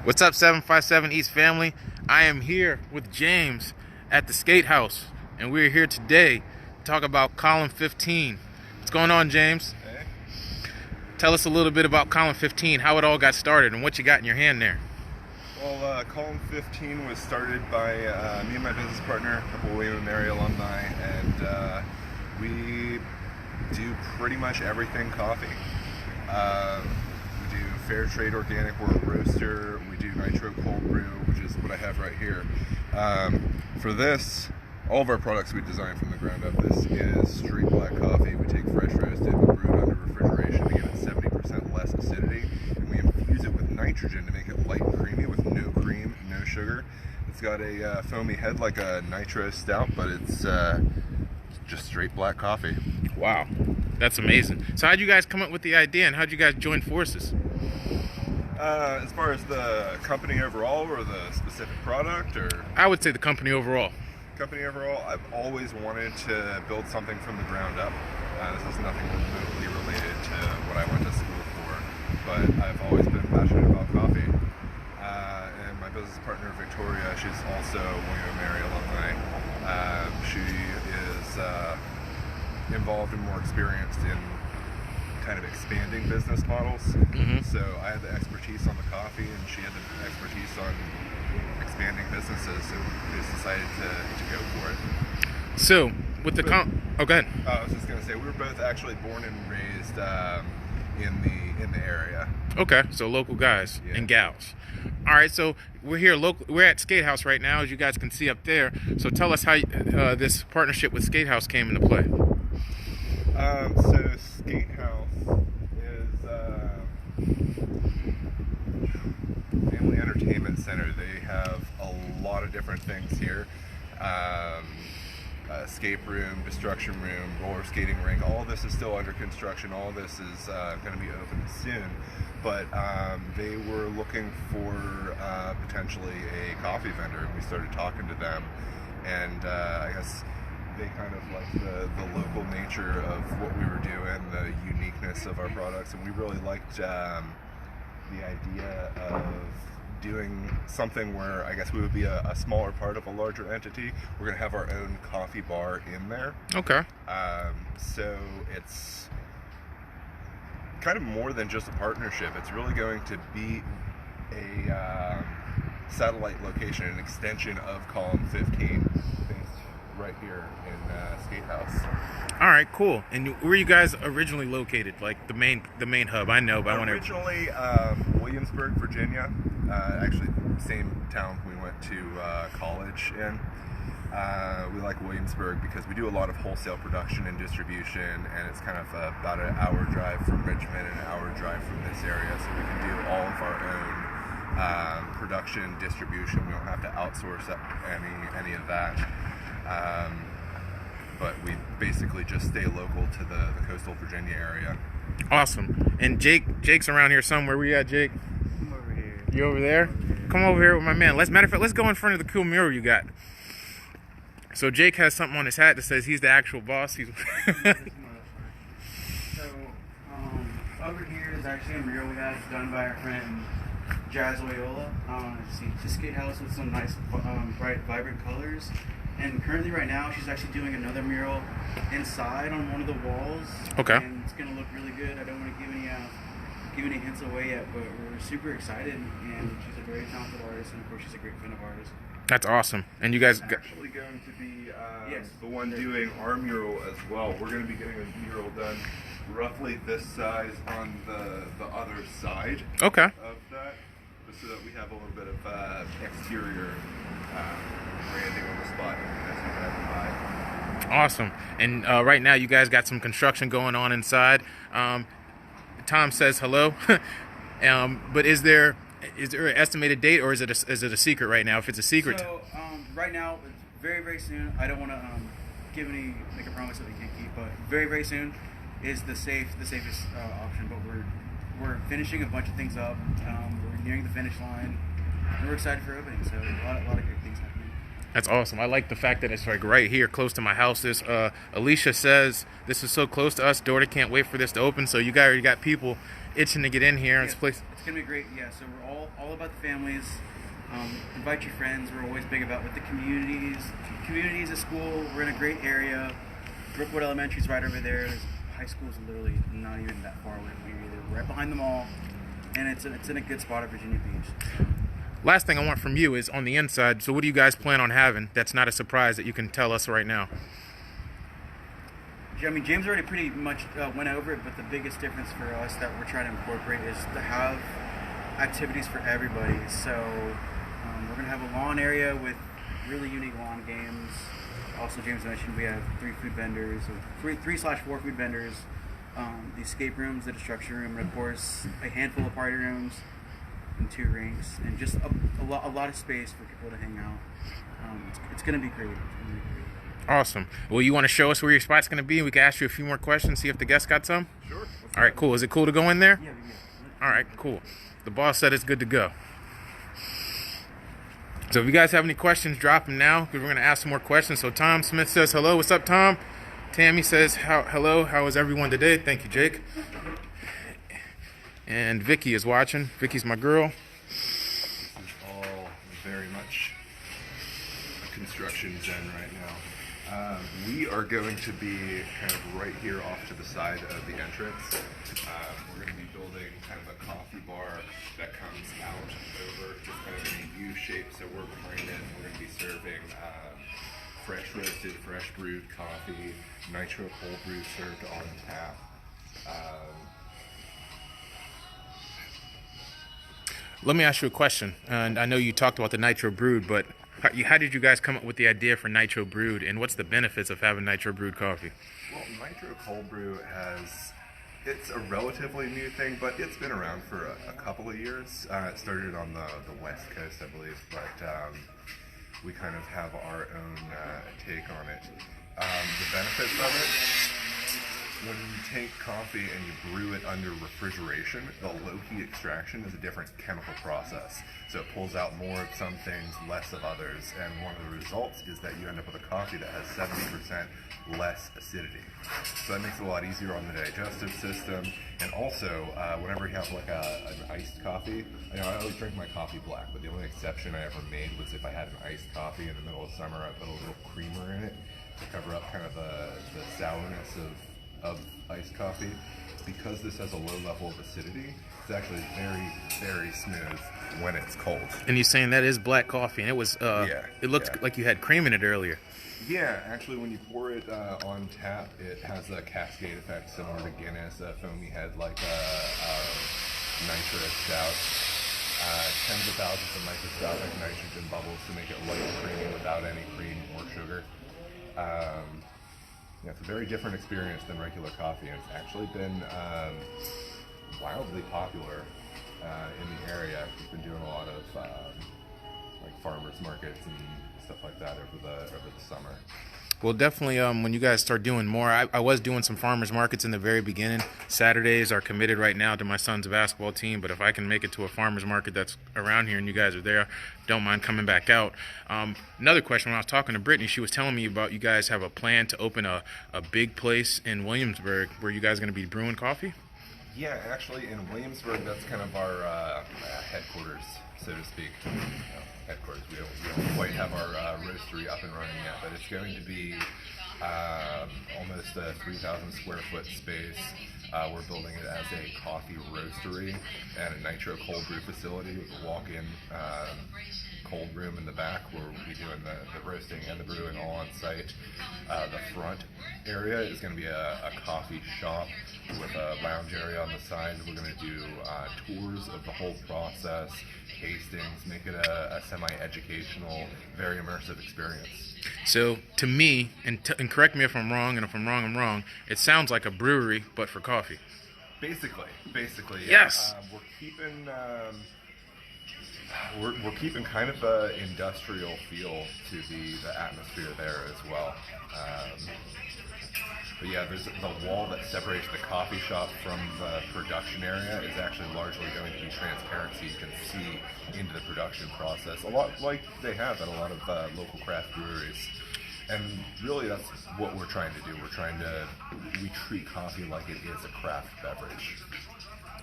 What's up, 757 East family? I am here with James at the Skate House, and we're here today to talk about Column15. What's going on, James? Hey. Tell us a little bit about Column15, how it all got started, and what you got in your hand there. Well, Column15 was started by me and my business partner, a couple of William and Mary alumni, and we do pretty much everything coffee. We do fair trade organic, we're a roaster, we do nitro cold brew, which is what I have right here. For this, all of our products we design from the ground up. This is straight black coffee. We take fresh roasted, we brew it under refrigeration to get it 70% less acidity, and we infuse it with nitrogen to make it light and creamy with no cream, no sugar. It's got a foamy head like a nitro stout, but it's just straight black coffee. Wow, that's amazing. So how'd you guys come up with the idea, and how'd you guys join forces? As far as the company overall, or the specific product, or? I would say the company overall. Company overall, I've always wanted to build something from the ground up. This is nothing remotely related to what I went to school for, but I've always been passionate about coffee. And my business partner, Victoria, she's also William and Mary alumni. She is involved and more experienced in kind of expanding business models. So I had the expertise on the coffee, and she had the expertise on expanding businesses, so we just decided to go for it. So with the oh, go ahead. I was just gonna say, we were both actually born and raised in the area. Okay, so local guys and gals. All right, so we're here we're at Skate House right now, as you guys can see up there. So tell us how this partnership with Skate House came into play. So Gatehouse is family entertainment center. They have a lot of different things here. Escape room, destruction room, roller skating rink. All of this is still under construction. All of this is going to be open soon. But they were looking for potentially a coffee vendor, and we started talking to them. And I guess they kind of liked the local nature of what we were doing, the uniqueness of our products, and we really liked the idea of doing something where I guess we would be a smaller part of a larger entity. We're going to have our own coffee bar in there. Okay. So it's kind of more than just a partnership. It's really going to be a satellite location, an extension of Column15, right here in Skate House. All right, cool. And where are you guys originally located? Like the main hub? I know, but I want to. Originally, Williamsburg, Virginia. Actually, same town we went to college in. We like Williamsburg because we do a lot of wholesale production and distribution, and it's kind of about an hour drive from Richmond and an hour drive from this area, so we can do all of our own production, distribution. We don't have to outsource any of that. But we basically just stay local to the coastal Virginia area. Awesome. And Jake's around here somewhere. Where you at, Jake? I'm over here. You over there? Come over here with my man. Matter of fact, let's go in front of the cool mural you got. So Jake has something on his hat that says he's the actual boss. So, over here is actually a mural we have done by our friend Jazz Oyola. It's a skate house with some nice, bright, vibrant colors. And currently, right now, she's actually doing another mural inside on one of the walls. Okay. And it's gonna look really good. I don't want to give any hints away yet, but we're super excited. And she's a very talented artist, and of course, she's a great friend of ours. That's awesome. And you guys It's actually going to be Yes. the one doing our mural as well. We're going to be getting a mural done roughly this size on the other side. Okay. Of that, just so that we have a little bit of exterior branding on the spot as you drive by. Awesome. And right now you guys got some construction going on inside. Tom says hello. But is there an estimated date, or is it a secret right now? If it's a secret. So right now, it's very, very soon. I don't want to make a promise that we can't keep, but very, very soon is the safest option. But we're finishing a bunch of things up. We're nearing the finish line, and we're excited for opening. So a lot of great things happening. That's awesome. I like the fact that it's like right here, close to my house. This Alicia says this is so close to us. Daughter can't wait for this to open. So you guys already got people itching to get in here. This Yeah, place. it's gonna be great. Yeah, so we're all about the families. Invite your friends. We're always big about with the communities. Communities of school. We're in a great area. Brookwood Elementary is right over there. High school is literally not even that far away from here either. We're right behind the mall, and it's in a good spot at Virginia Beach. Last thing I want from you is on the inside. So what do you guys plan on having? That's not a surprise that you can tell us right now. I mean, James already pretty much went over it, but the biggest difference for us that we're trying to incorporate is to have activities for everybody. So we're going to have a lawn area with really unique lawn games. Also, James mentioned we have 3 food vendors, or 3/4 food vendors, the escape rooms, the destruction room, and of course a handful of party rooms and 2 rinks, and just a lot of space for people to hang out. It's going to be great. Awesome. Well, you want to show us where your spot's going to be? We can ask you a few more questions, see if the guests got some? Sure. All right, cool. Is it cool to go in there? Yeah. All right, cool. The boss said it's good to go. So if you guys have any questions, drop them now, because we're going to ask some more questions. So Tom Smith says hello. What's up, Tom? Tammy says hello. How is everyone today? Thank you, Jake. And Vicky is watching. Vicky's my girl. This is all very much a construction zen right now. We are going to be kind of right here off to the side of the entrance. We're going to be building kind of a coffee bar that comes out over just kind of in a U shape. So we're behind it. We're going to be serving fresh roasted, fresh brewed coffee, nitro cold brew served on tap. Let me ask you a question. And I know you talked about the nitro brewed, but how did you guys come up with the idea for nitro brewed, and what's the benefits of having nitro brewed coffee? Well, nitro cold brew it's a relatively new thing, but it's been around for a couple of years. It started on the West Coast, I believe, but we kind of have our own take on it. The benefits of it, when you take coffee and you brew it under refrigeration, the low heat extraction is a different chemical process. So it pulls out more of some things, less of others, and one of the results is that you end up with a coffee that has 70% less acidity. So that makes it a lot easier on the digestive system. And also, whenever you have like an iced coffee, I always drink my coffee black, but the only exception I ever made was if I had an iced coffee in the middle of summer, I put a little creamer in it to cover up kind of the sourness of iced coffee. Because this has a low level of acidity, it's actually very, very smooth when it's cold. And you're saying that is black coffee, and it was it looked like you had cream in it earlier. Yeah, actually when you pour it on tap, it has a cascade effect similar to Guinness, a foamy head like a nitrous stout. Tens of thousands of microscopic nitrogen bubbles to make it light and creamy without any cream or sugar. It's a very different experience than regular coffee, and it's actually been wildly popular in the area. We've been doing a lot of like farmers markets and stuff like that over the summer. Well, definitely when you guys start doing more, I was doing some farmers markets in the very beginning. Saturdays are committed right now to my son's basketball team, but if I can make it to a farmers market that's around here and you guys are there, don't mind coming back out. Another question, when I was talking to Brittany, she was telling me about you guys have a plan to open a big place in Williamsburg where you guys are going to be brewing coffee? Yeah, actually in Williamsburg, that's kind of our headquarters, so to speak. Headquarters. We don't quite have our roastery up and running yet, but it's going to be almost a 3,000 square foot space. We're building it as a coffee roastery and a nitro cold brew facility with a walk-in cold room in the back where we'll be doing the roasting and the brewing all on site. The front area is going to be a coffee shop with a lounge area on the side. We're going to do tours of the whole process, tastings, make it a semi-educational, very immersive experience. So to me, and correct me if I'm wrong, and if I'm wrong, I'm wrong, it sounds like a brewery, but for coffee. Basically, yes. We're keeping we're keeping kind of an industrial feel to the atmosphere there as well. But yeah, there's the wall that separates the coffee shop from the production area is actually largely going to be transparent, so you can see into the production process, a lot like they have at a lot of local craft breweries. And really that's what we're trying to do. We treat coffee like it is a craft beverage.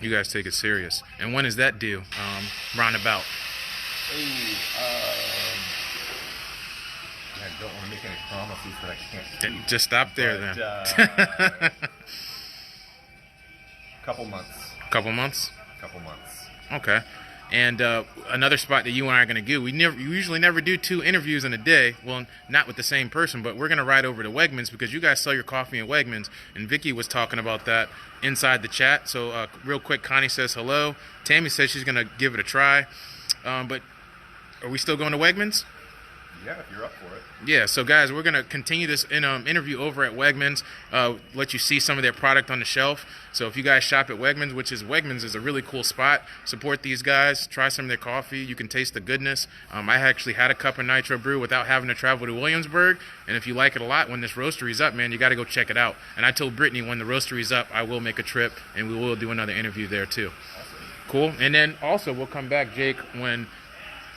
You guys take it serious. And when is that due? Roundabout. I don't want to make any promises that I can't keep. Just stop there but, then. Couple months. Couple months? Couple months. Okay. And another spot that you and I are going to do, we usually never do 2 interviews in a day. Well, not with the same person, but we're going to ride over to Wegmans because you guys sell your coffee at Wegmans. And Vicky was talking about that inside the chat. So real quick, Connie says hello. Tammy says she's going to give it a try. But are we still going to Wegmans? Yeah, if you're up for it. Yeah, so guys, we're going to continue this interview over at Wegmans, let you see some of their product on the shelf. So if you guys shop at Wegmans, Wegmans is a really cool spot, support these guys, try some of their coffee. You can taste the goodness. I actually had a cup of Nitro Brew without having to travel to Williamsburg, and if you like it a lot, when this roastery's up, man, you got to go check it out. And I told Brittany when the roastery's up, I will make a trip, and we will do another interview there too. Awesome. Cool. And then also we'll come back, Jake, when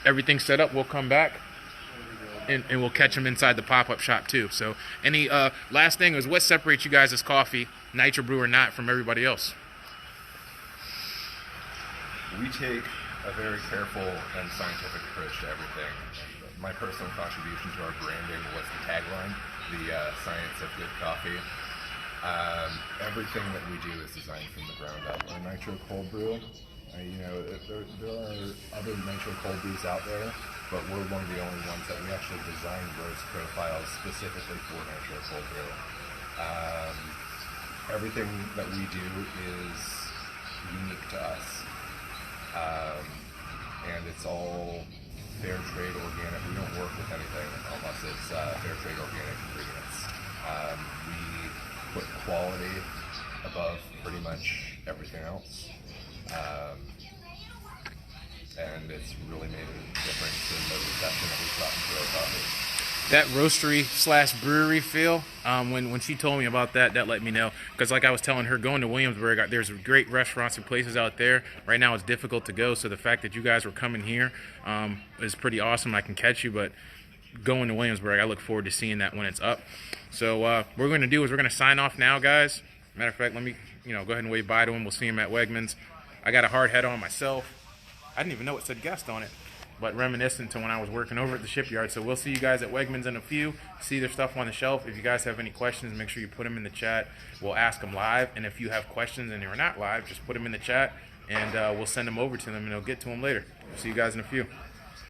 everything's set up, we'll come back. And we'll catch them inside the pop-up shop too. So any last thing is, what separates you guys as coffee, Nitro Brew or not, from everybody else? We take a very careful and scientific approach to everything. My personal contribution to our branding was the tagline, the science of good coffee. Everything that we do is designed from the ground up. Our Nitro Cold Brew, there are other Nitro Cold Brews out there, but we're one of the only ones that we actually design roast profiles specifically for Nitro Cold Brew. Everything that we do is unique to us, and it's all fair trade organic. We don't work with anything unless it's fair trade organic ingredients. We put quality above pretty much everything else. And it's really made a difference in the reception that we've gotten to our coffee. That roastery / brewery feel, when she told me about that, that let me know. Because like I was telling her, going to Williamsburg, there's great restaurants and places out there. Right now it's difficult to go, so the fact that you guys were coming here is pretty awesome. I can catch you, but going to Williamsburg, I look forward to seeing that when it's up. So what we're going to do is we're going to sign off now, guys. Matter of fact, let me go ahead and wave bye to him. We'll see him at Wegmans. I got a hard hat on myself. I didn't even know it said guest on it, but reminiscent to when I was working over at the shipyard. So we'll see you guys at Wegmans in a few. See their stuff on the shelf. If you guys have any questions, make sure you put them in the chat. We'll ask them live. And if you have questions and you're not live, just put them in the chat, and we'll send them over to them, and they'll get to them later. See you guys in a few.